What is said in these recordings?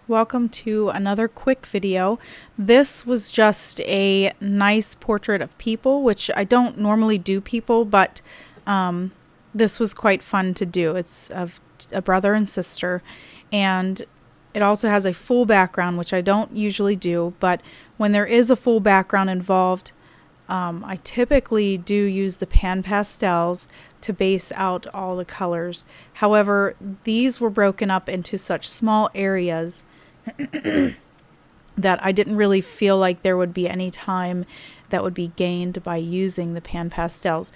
Welcome to another quick video. This was just a nice portrait of people, which I don't normally do people, but this was quite fun to do. It's of a brother and sister, and it also has a full background, which I don't usually do, but when there is a full background involved, I typically do use the pan pastels to base out all the colors. However, these were broken up into such small areas that I didn't really feel like there would be any time that would be gained by using the pan pastels.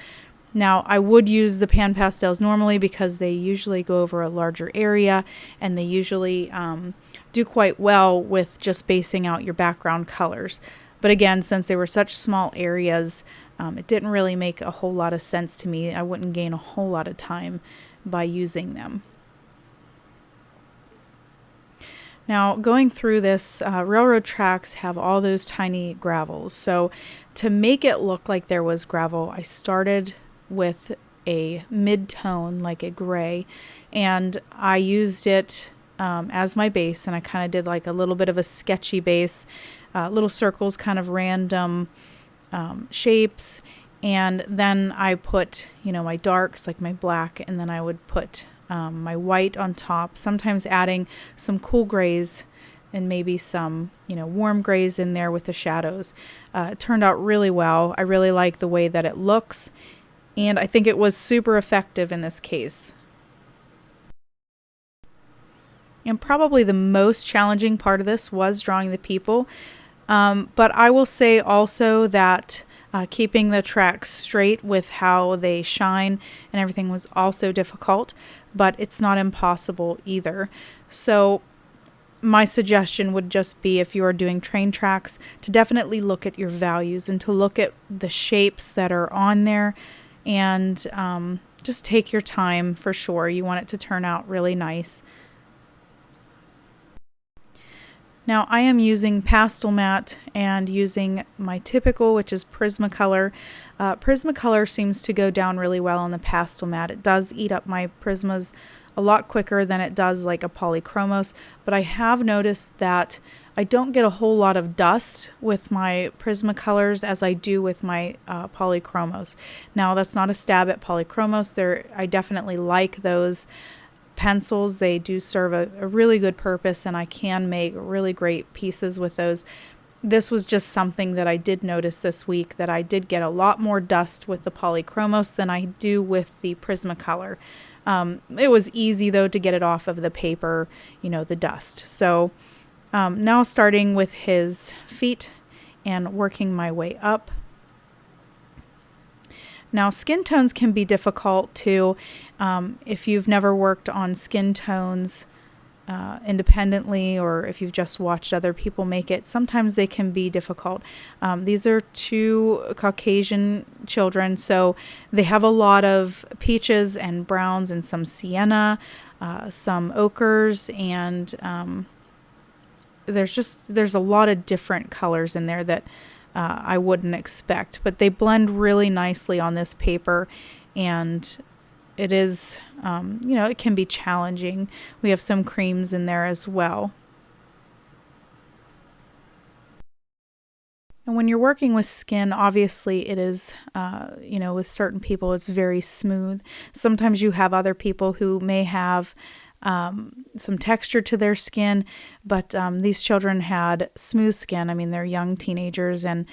Now, I would use the pan pastels normally because they usually go over a larger area, and they usually do quite well with just basing out your background colors. But again, since they were such small areas, it didn't really make a whole lot of sense to me. I wouldn't gain a whole lot of time by using them. Now, going through this, railroad tracks have all those tiny gravels. So to make it look like there was gravel, I started with a mid-tone, like a gray, and I used it as my base, and I kind of did like a little bit of a sketchy base, little circles, kind of random shapes, and then I put, my darks, like my black, and then I would put my white on top, sometimes adding some cool grays and maybe some, warm grays in there with the shadows. It turned out really well. I really like the way that it looks, and I think it was super effective in this case. And probably the most challenging part of this was drawing the people. But I will say also that keeping the tracks straight with how they shine and everything was also difficult, but it's not impossible either. So my suggestion would just be, if you are doing train tracks, to definitely look at your values and to look at the shapes that are on there, and just take your time for sure. You want it to turn out really nice. Now I am using Pastelmat and using my typical, which is Prismacolor. Prismacolor seems to go down really well on the Pastelmat. It does eat up my Prismas a lot quicker than it does like a Polychromos, but I have noticed that I don't get a whole lot of dust with my Prismacolors as I do with my Polychromos. Now that's not a stab at Polychromos. I definitely like those pencils. They do serve a really good purpose, and I can make really great pieces with those. This was just something that I did notice this week, that I did get a lot more dust with the Polychromos than I do with the Prismacolor. It was easy though to get it off of the paper, the dust. So now starting with his feet and working my way up. Now, skin tones can be difficult too. If you've never worked on skin tones independently, or if you've just watched other people make it, sometimes they can be difficult. These are two Caucasian children, so they have a lot of peaches and browns and some sienna, some ochres, and there's a lot of different colors in there that I wouldn't expect, but they blend really nicely on this paper, and it is, it can be challenging. We have some creams in there as well. And when you're working with skin, obviously it is, with certain people, it's very smooth. Sometimes you have other people who may have some texture to their skin, but these children had smooth skin. I mean, they're young teenagers, and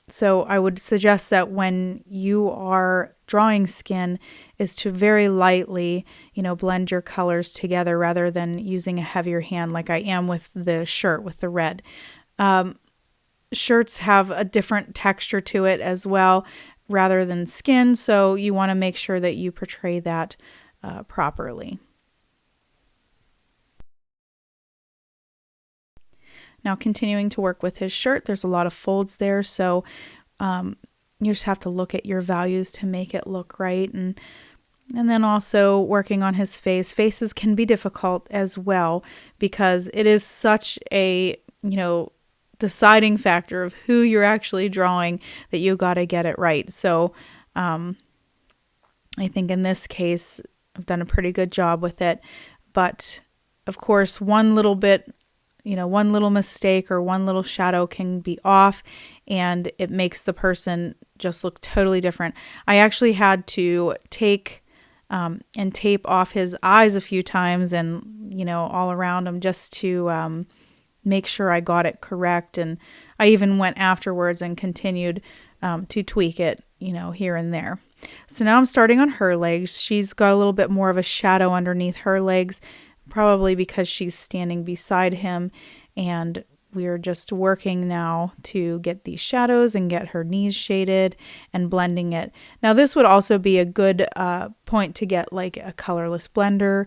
so I would suggest that when you are drawing skin, is to very lightly, blend your colors together rather than using a heavier hand like I am with the shirt with the red. Shirts have a different texture to it as well rather than skin, so you want to make sure that you portray that properly. Now, continuing to work with his shirt, there's a lot of folds there, so you just have to look at your values to make it look right. And then also working on his face. Faces can be difficult as well because it is such a, deciding factor of who you're actually drawing that you got to get it right. So I think in this case, I've done a pretty good job with it, but of course, one little bit, one little mistake or one little shadow can be off and it makes the person just look totally different. I actually had to take and tape off his eyes a few times and, all around him just to make sure I got it correct. And I even went afterwards and continued to tweak it, here and there. So now I'm starting on her legs. She's got a little bit more of a shadow underneath her legs, probably because she's standing beside him, and we're just working now to get these shadows and get her knees shaded and blending it. Now this would also be a good point to get like a colorless blender,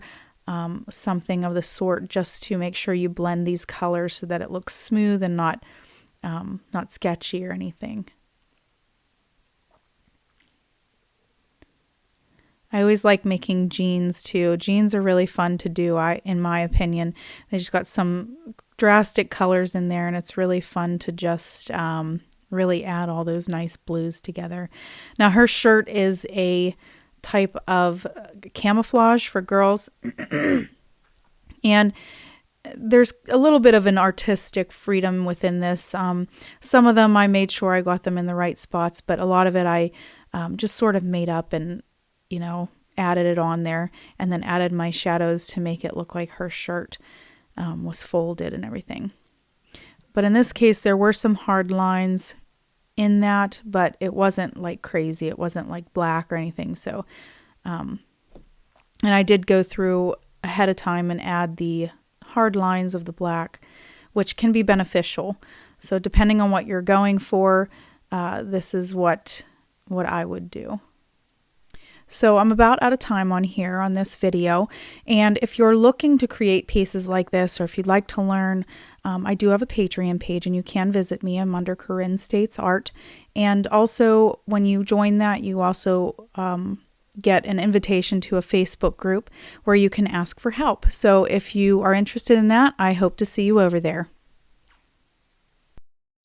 something of the sort, just to make sure you blend these colors so that it looks smooth and not sketchy or anything. I always like making jeans too. Jeans are really fun to do, in my opinion. They just got some drastic colors in there, and it's really fun to just really add all those nice blues together. Now her shirt is a type of camouflage for girls, and there's a little bit of an artistic freedom within this. Some of them I made sure I got them in the right spots, but a lot of it I just sort of made up and added it on there, and then added my shadows to make it look like her shirt was folded and everything. But in this case, there were some hard lines in that, but it wasn't like crazy. It wasn't like black or anything. So, and I did go through ahead of time and add the hard lines of the black, which can be beneficial. So depending on what you're going for, this is what I would do. So I'm about out of time on here on this video, and if you're looking to create pieces like this, or if you'd like to learn, I do have a Patreon page, and you can visit me. I'm under Corinne States Art, and also when you join that, you also get an invitation to a Facebook group where you can ask for help. So if you are interested in that, I hope to see you over there.